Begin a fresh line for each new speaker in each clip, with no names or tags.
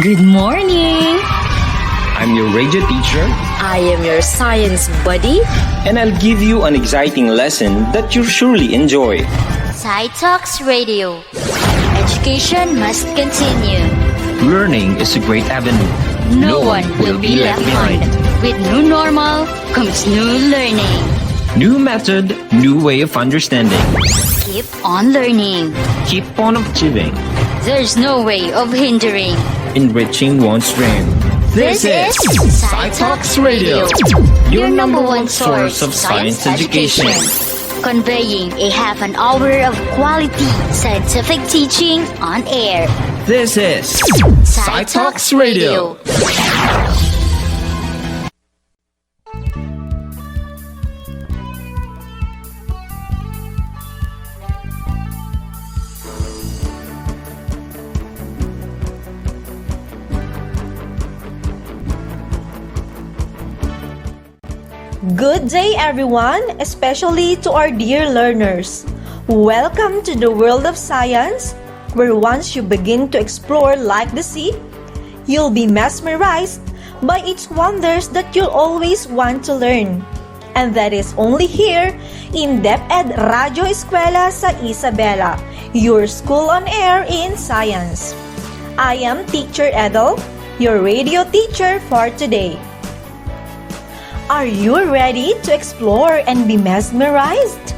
Good morning!
I'm your radio teacher,
I am your science buddy.
and I'll give you an exciting lesson that you'll surely enjoy.
Talks Radio. Education must continue.
Learning is a great avenue.
No one will be left behind. With new normal comes new learning.
New method, new way of understanding.
Keep on learning.
Keep on achieving,
There's no way of hindering.
enriching one's dream.
This is Talks Radio, your number one source of science education. Conveying a half an hour of quality scientific teaching on air.
This is
Talks Radio.
Good day everyone, especially to our dear learners. Welcome to the world of science, where once you begin to explore like the sea, you'll be mesmerized by its wonders that you'll always want to learn. And that is only here in DepEd Radyo Eskwela sa Isabela, your school on air in science. I am Teacher Edel, your radio teacher for today. Are you ready to explore and be mesmerized?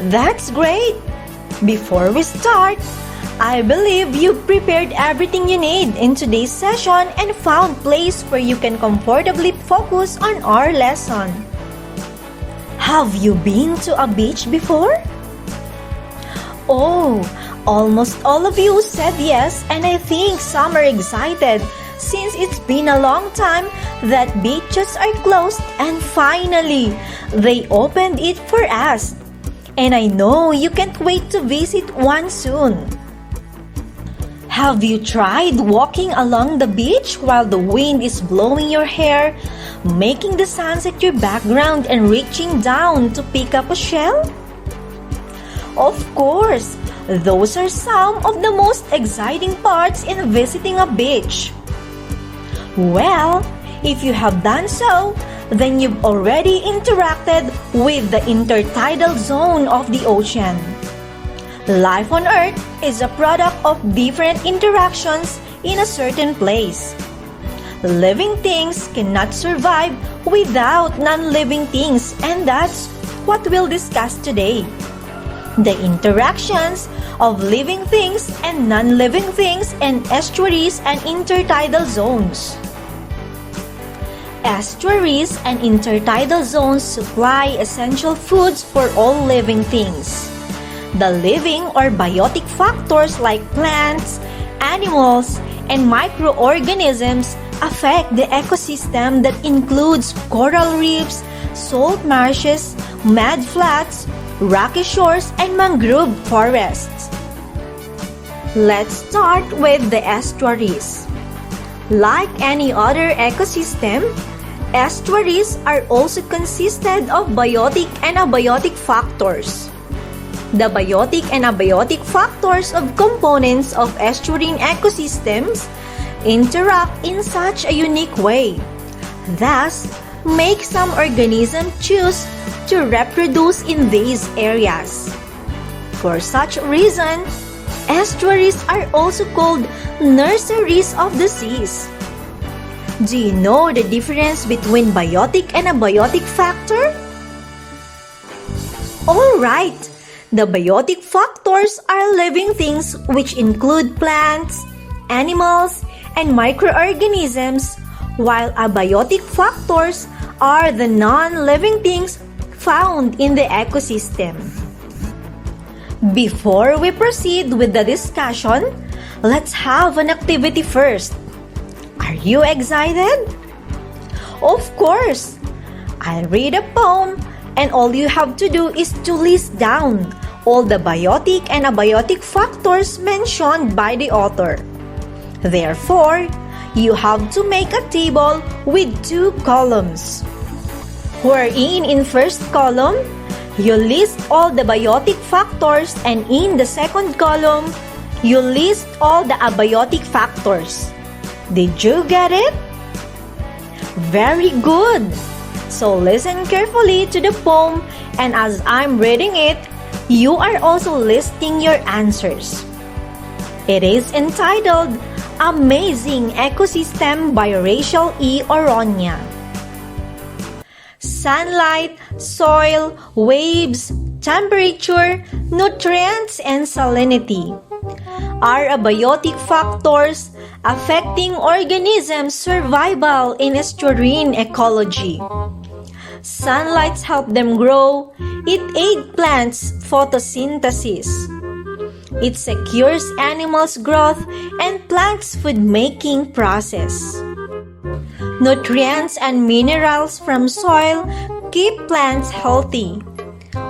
That's great! Before we start, I believe you've prepared everything you need in today's session and found place where you can comfortably focus on our lesson. Have you been to a beach before? Oh, almost all of you said yes, and I think some are excited since it's been a long time that beaches are closed and finally they opened it for us. And I know you can't wait to visit one soon. Have you tried walking along the beach while the wind is blowing your hair, making the sunset your background and reaching down to pick up a shell? Of course, those are some of the most exciting parts in visiting a beach. Well, if you have done so, then you've already interacted with the intertidal zone of the ocean. Life on Earth is a product of different interactions in a certain place. Living things cannot survive without non-living things, and that's what we'll discuss today. The interactions of living things and non-living things in estuaries and intertidal zones. Estuaries and intertidal zones supply essential foods for all living things. The living or biotic factors like plants, animals, and microorganisms affect the ecosystem that includes coral reefs, salt marshes, mud flats, rocky shores, and mangrove forests. Let's start with the estuaries. Like any other ecosystem, estuaries are also consisted of biotic and abiotic factors. The biotic and abiotic factors of components of estuarine ecosystems interact in such a unique way, thus make some organisms choose to reproduce in these areas. For such reason, estuaries are also called nurseries of the seas. Do you know the difference between biotic and abiotic factor? Alright, the biotic factors are living things which include plants, animals, and microorganisms, while abiotic factors are the non-living things found in the ecosystem. Before we proceed with the discussion, let's have an activity first. Are you excited? Of course! I'll read a poem and all you have to do is to list down all the biotic and abiotic factors mentioned by the author. Therefore, you have to make a table with 2 columns. Wherein in first column, you list all the biotic factors, and in the second column, you list all the abiotic factors. Did you get it? Very good! So listen carefully to the poem, and as I'm reading it, you are also listing your answers. It is entitled Amazing Ecosystem by Rachel E. Oronia. Sunlight, soil, waves, temperature, nutrients, and salinity are abiotic factors affecting organisms' survival in estuarine ecology. Sunlight helps them grow, it aids plants' photosynthesis. It secures animals' growth and plants' food-making process. Nutrients and minerals from soil keep plants healthy.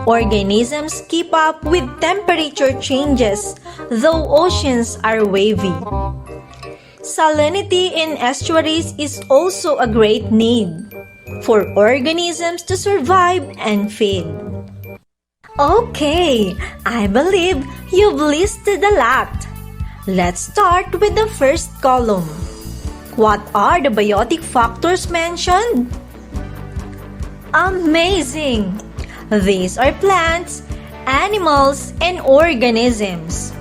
Organisms keep up with temperature changes, though oceans are wavy. Salinity in estuaries is also a great need for organisms to survive and feed. Okay, I believe you've listed a lot. Let's start with the first column. What are the biotic factors mentioned? Amazing! These are plants, animals, and organisms.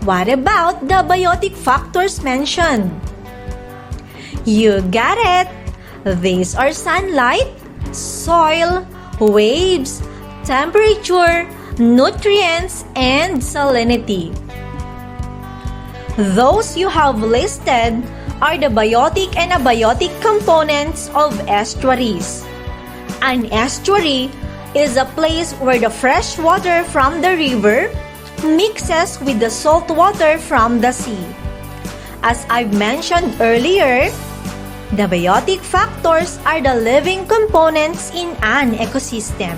What about the biotic factors mentioned? You got it! These are sunlight, soil, waves, temperature, nutrients, and salinity. Those you have listed are the biotic and abiotic components of estuaries. An estuary is a place where the fresh water from the river mixes with the salt water from the sea. As I've mentioned earlier, the biotic factors are the living components in an ecosystem.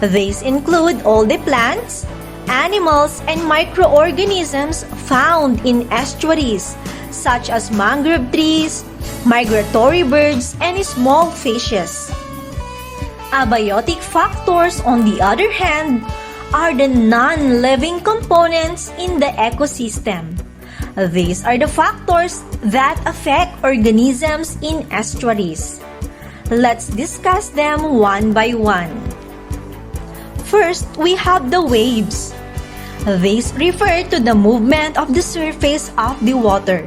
These include all the plants, animals, and microorganisms found in estuaries, such as mangrove trees, migratory birds, and small fishes. Abiotic factors, on the other hand, are the non-living components in the ecosystem. These are the factors that affect organisms in estuaries. Let's discuss them one by one. First, we have the waves. These refer to the movement of the surface of the water.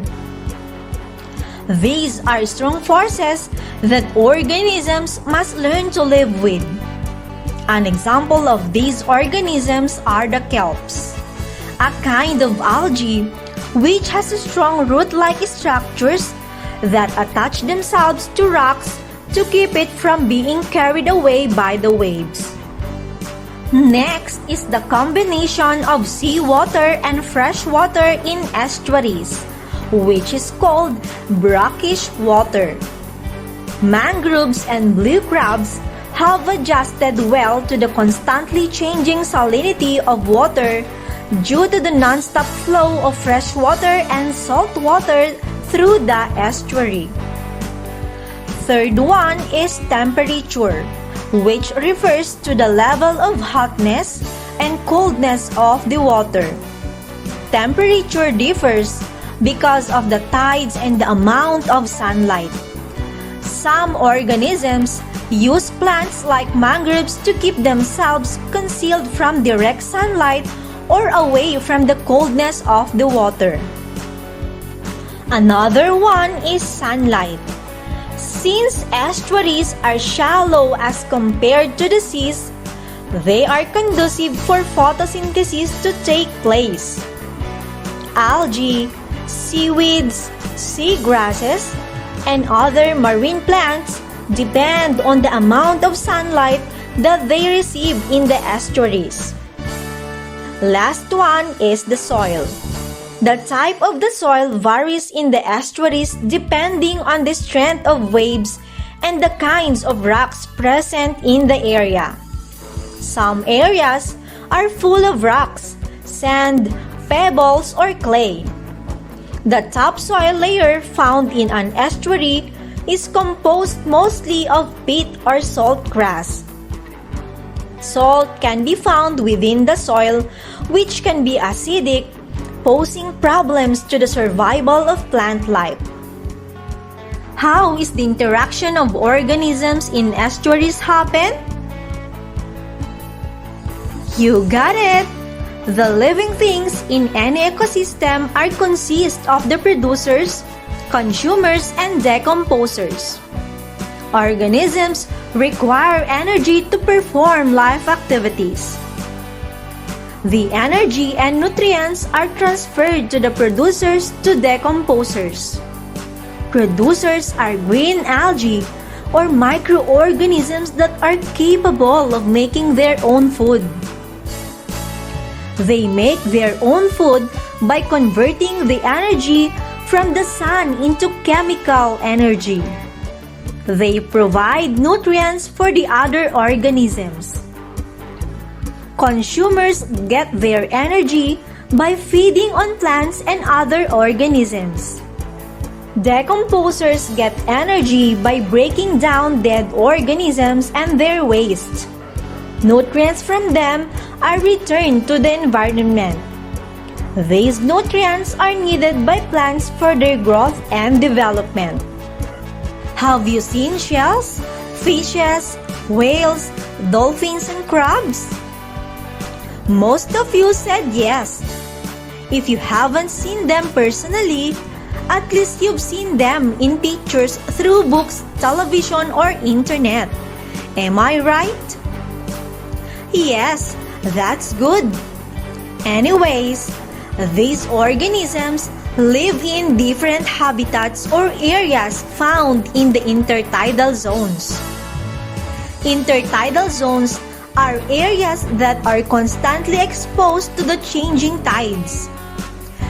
These are strong forces that organisms must learn to live with. An example of these organisms are the kelps, a kind of algae which has strong root-like structures that attach themselves to rocks to keep it from being carried away by the waves. Next is the combination of seawater and fresh water in estuaries, which is called brackish water. Mangroves and blue crabs have adjusted well to the constantly changing salinity of water due to the non-stop flow of fresh water and salt water through the estuary. Third one is temperature, which refers to the level of hotness and coldness of the water. Temperature differs because of the tides and the amount of sunlight. Some organisms use plants like mangroves to keep themselves concealed from direct sunlight or away from the coldness of the water. Another one is sunlight. Since estuaries are shallow as compared to the seas, they are conducive for photosynthesis to take place. Algae, seaweeds, seagrasses, and other marine plants depend on the amount of sunlight that they receive in the estuaries. Last one is the soil. The type of the soil varies in the estuaries depending on the strength of waves and the kinds of rocks present in the area. Some areas are full of rocks, sand, pebbles, or clay. The topsoil layer found in an estuary is composed mostly of peat or salt grass. Salt can be found within the soil, which can be acidic, posing problems to the survival of plant life. How is the interaction of organisms in estuaries happen? You got it! The living things in any ecosystem are consist of the producers, consumers, and decomposers. Organisms require energy to perform life activities. The energy and nutrients are transferred to the producers to decomposers. Producers are green algae or microorganisms that are capable of making their own food. They make their own food by converting the energy from the sun into chemical energy. They provide nutrients for the other organisms. Consumers get their energy by feeding on plants and other organisms. Decomposers get energy by breaking down dead organisms and their waste. Nutrients from them are returned to the environment. These nutrients are needed by plants for their growth and development. Have you seen shells, fishes, whales, dolphins, and crabs? Most of you said yes. If you haven't seen them personally, at least you've seen them in pictures through books, television, or internet. Am I right? Yes, that's good. Anyways, these organisms live in different habitats or areas found in the intertidal zones. Intertidal zones are areas that are constantly exposed to the changing tides.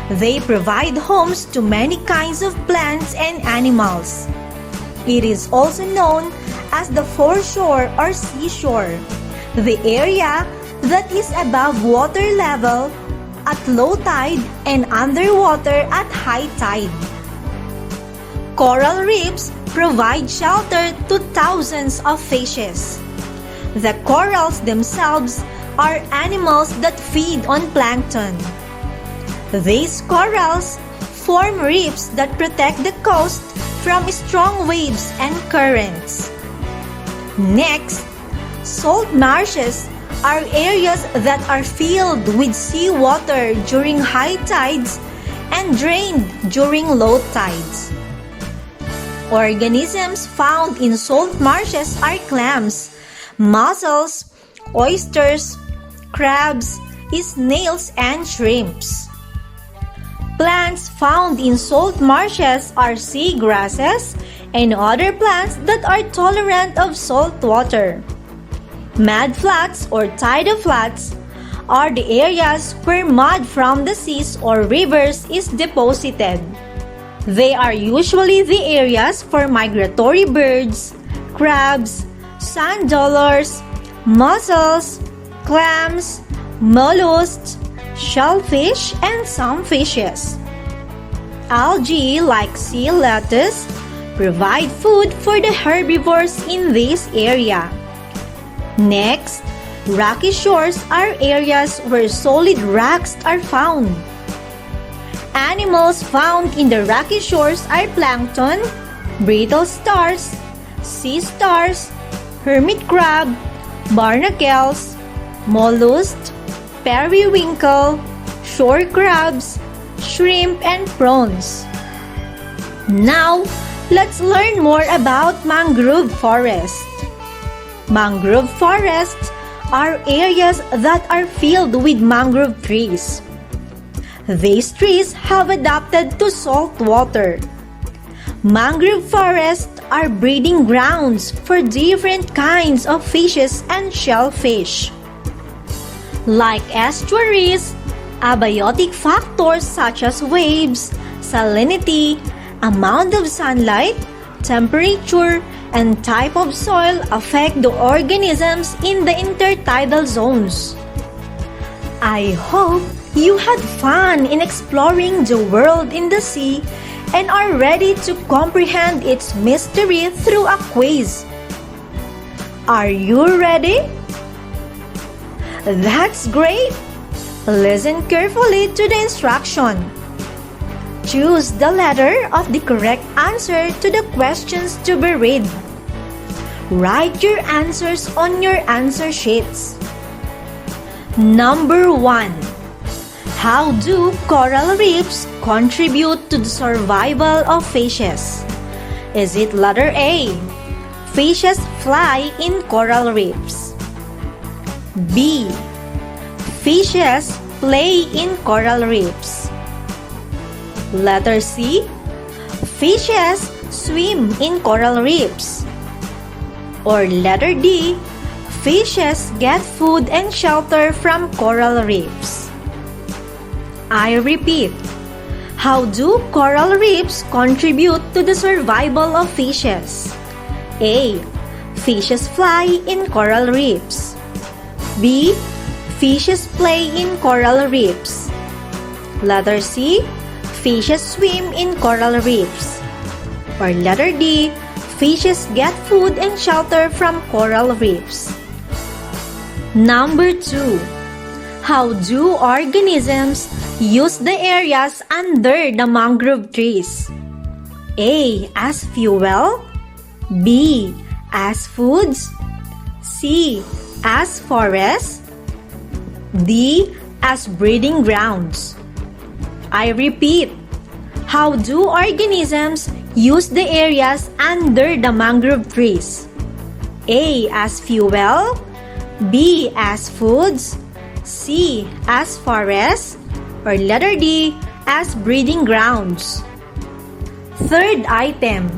They provide homes to many kinds of plants and animals. It is also known as the foreshore or seashore, the area that is above water level at low tide and underwater at high tide. Coral reefs provide shelter to thousands of fishes. The corals themselves are animals that feed on plankton. These corals form reefs that protect the coast from strong waves and currents. Next, salt marshes are areas that are filled with seawater during high tides and drained during low tides. Organisms found in salt marshes are clams, mussels, oysters, crabs, snails, and shrimps. Plants found in salt marshes are sea grasses and other plants that are tolerant of salt water. Mud flats or tidal flats are the areas where mud from the seas or rivers is deposited. They are usually the areas for migratory birds, crabs, sand dollars, mussels, clams, mollusks, shellfish, and some fishes. Algae like sea lettuce provide food for the herbivores in this area. Next, rocky shores are areas where solid rocks are found. Animals found in the rocky shores are plankton, brittle stars, sea stars, hermit crab, barnacles, mollusks, periwinkle, shore crabs, shrimp, and prawns. Now, let's learn more about mangrove forests. Mangrove forests are areas that are filled with mangrove trees. These trees have adapted to salt water. Mangrove forests are breeding grounds for different kinds of fishes and shellfish. Like estuaries, abiotic factors such as waves, salinity, amount of sunlight, temperature, and type of soil affect the organisms in the intertidal zones. I hope you had fun in exploring the world in the sea and are ready to comprehend its mystery through a quiz. Are you ready? That's great! Listen carefully to the instruction. Choose the letter of the correct answer to the questions to be read. Write your answers on your answer sheets. Number 1. How do coral reefs contribute to the survival of fishes? Is it letter A? Fishes fly in coral reefs. B. Fishes play in coral reefs. Letter C. Fishes swim in coral reefs. Or letter D. Fishes get food and shelter from coral reefs. I repeat. How do coral reefs contribute to the survival of fishes? A. Fishes fly in coral reefs. B. Fishes play in coral reefs. Letter C. Fishes swim in coral reefs. Or letter D. Fishes get food and shelter from coral reefs. Number 2. How do organisms use the areas under the mangrove trees? A. As fuel. B. As foods. C. As forests. D. As breeding grounds. I repeat. How do organisms use the areas under the mangrove trees? A. As fuel. B. As foods. C. As forests. Or letter D. As breeding grounds. Third item.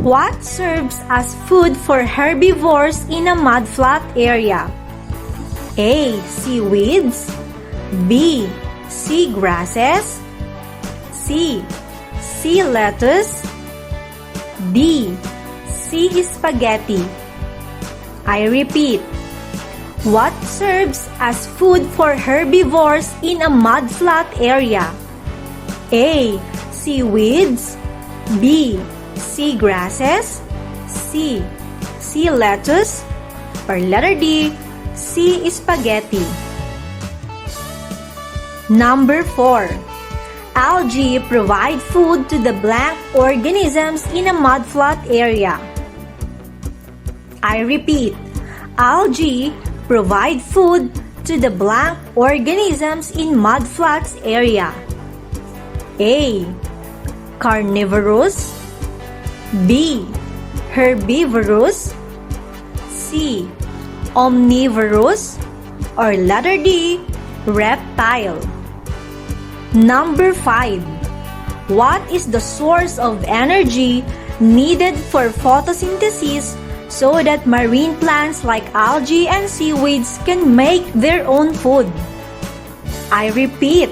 What serves as food for herbivores in a mudflat area? A. Seaweeds. B. Sea grasses. C. Sea lettuce. D. Sea spaghetti. I repeat. What serves as food for herbivores in a mudflat area? A. Seaweeds. B. Sea grasses. C. Sea lettuce. Or letter D. Sea spaghetti. Number 4. Algae provide food to the blank organisms in a mudflat area. I repeat. Algae provide food to the blank organisms in mudflats area. A. Carnivorous. B. Herbivorous. C. Omnivorous. Or letter D. Reptile. Number 5. What is the source of energy needed for photosynthesis so that marine plants like algae and seaweeds can make their own food? I repeat.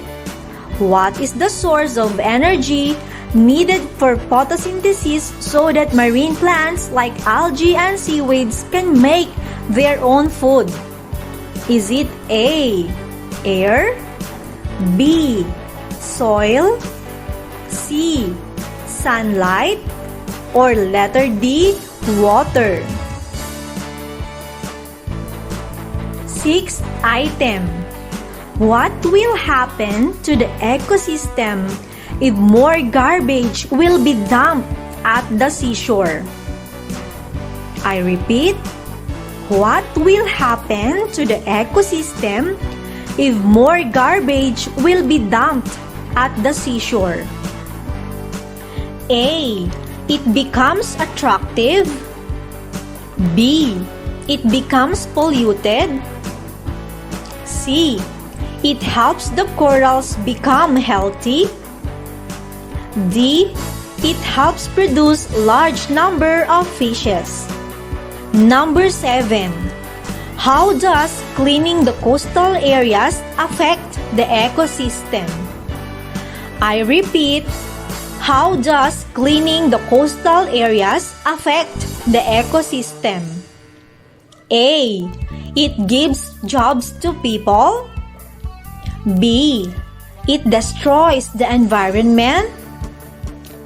What is the source of energy needed for photosynthesis so that marine plants like algae and seaweeds can make their own food? Is it A. Air. B. Soil. C. Sunlight. Or letter D. Water. Sixth item. What will happen to the ecosystem if more garbage will be dumped at the seashore? I repeat. What will happen to the ecosystem if more garbage will be dumped at the seashore? A. It becomes attractive. B. It becomes polluted. C. It helps the corals become healthy. D. It helps produce large number of fishes. Number 7. How does cleaning the coastal areas affect the ecosystem? I repeat. How does cleaning the coastal areas affect the ecosystem? A. It gives jobs to people. B. It destroys the environment.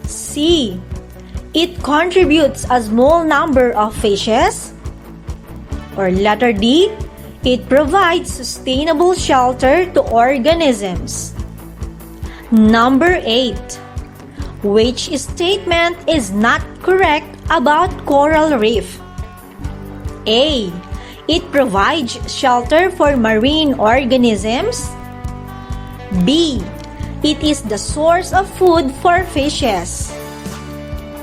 C. It contributes a small number of fishes. Or letter D. It provides sustainable shelter to organisms. Number 8. Which statement is not correct about coral reef? A. It provides shelter for marine organisms. B. It is the source of food for fishes.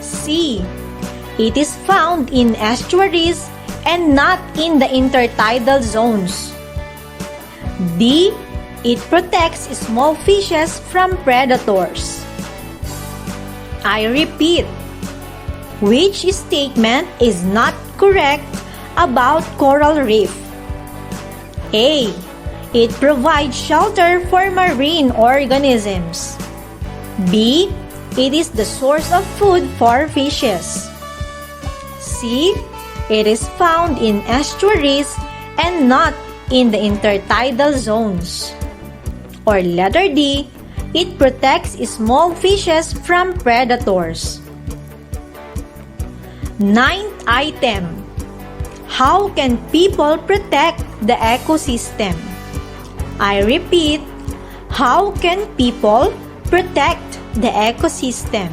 C. It is found in estuaries and not in the intertidal zones. D. It protects small fishes from predators. I repeat, which statement is not correct about coral reef? A. It provides shelter for marine organisms. B. It is the source of food for fishes. C. It is found in estuaries and not in the intertidal zones. Or letter D. It protects small fishes from predators. Ninth item. How can people protect the ecosystem? I repeat, how can people protect the ecosystem?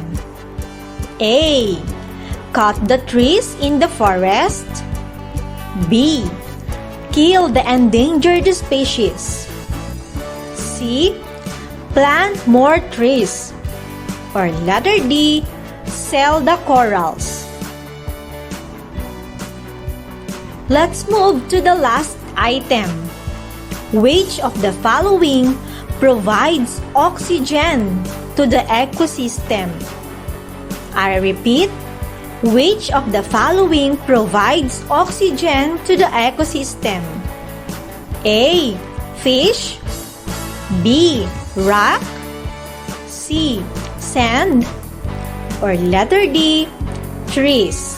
A. Cut the trees in the forest. B. Kill the endangered species. C. Plant more trees. Or letter D. Sell the corals. Let's move to the last item. Which of the following provides oxygen to the ecosystem? I repeat, which of the following provides oxygen to the ecosystem? A. Fish. B. Rock. C. Sand. Or letter D. Trees.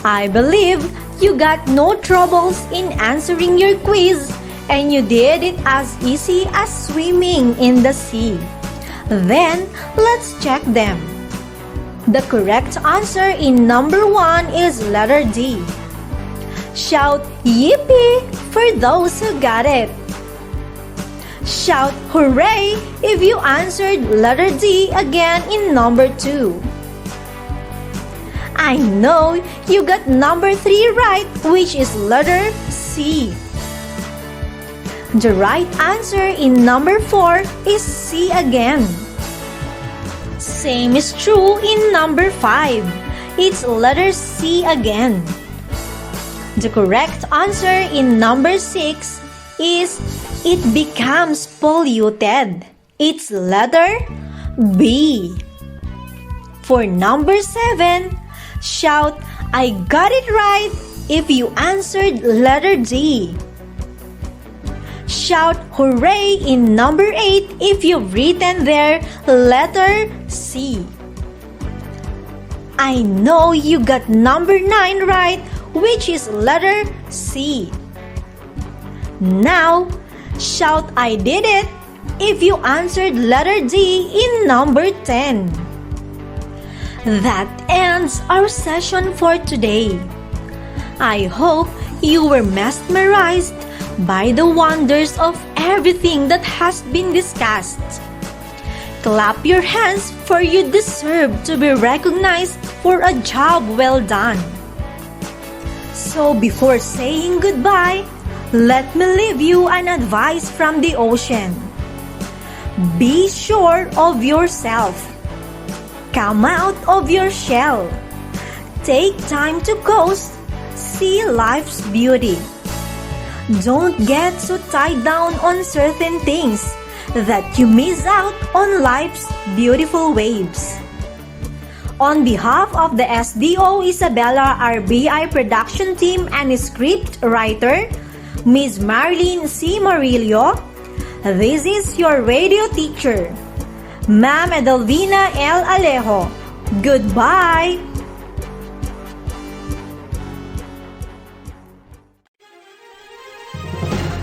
I believe you got no troubles in answering your quiz and you did it as easy as swimming in the sea. Then, let's check them. The correct answer in number 1 is letter D. Shout yippee for those who got it. Shout hooray if you answered letter D again in number 2. I know you got number 3 right, which is letter C. The right answer in number 4 is C again. Same is true in number 5. It's letter C again. The correct answer in number 6 is it becomes polluted. It's letter B. For number 7, shout I got it right if you answered letter D. Shout hooray in number 8 if you've written there letter C. I know you got number 9 right, which is letter C. Now, shout I did it if you answered letter D in number 10. That ends our session for today. I hope you were mesmerized by the wonders of everything that has been discussed. Clap your hands, for you deserve to be recognized for a job well done. So before saying goodbye, let me leave you an advice from the ocean. Be sure of yourself. Come out of your shell. Take time to coast. See life's beauty. Don't get so tied down on certain things that you miss out on life's beautiful waves. On behalf of the SDO Isabela RBI production team and script writer, Ms. Marlene C. Marillo, this is your radio teacher, Ma'am Edelvina L. Alejo. Goodbye!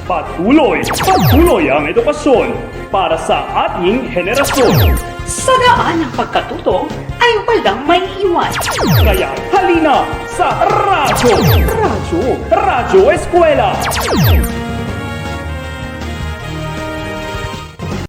Patuloy ang edukasyon para sa ating henerasyon.
Sa daan ng pagkatuto ay walang may iwan.
Kaya halina sa radyo! to Radyo Eskwela.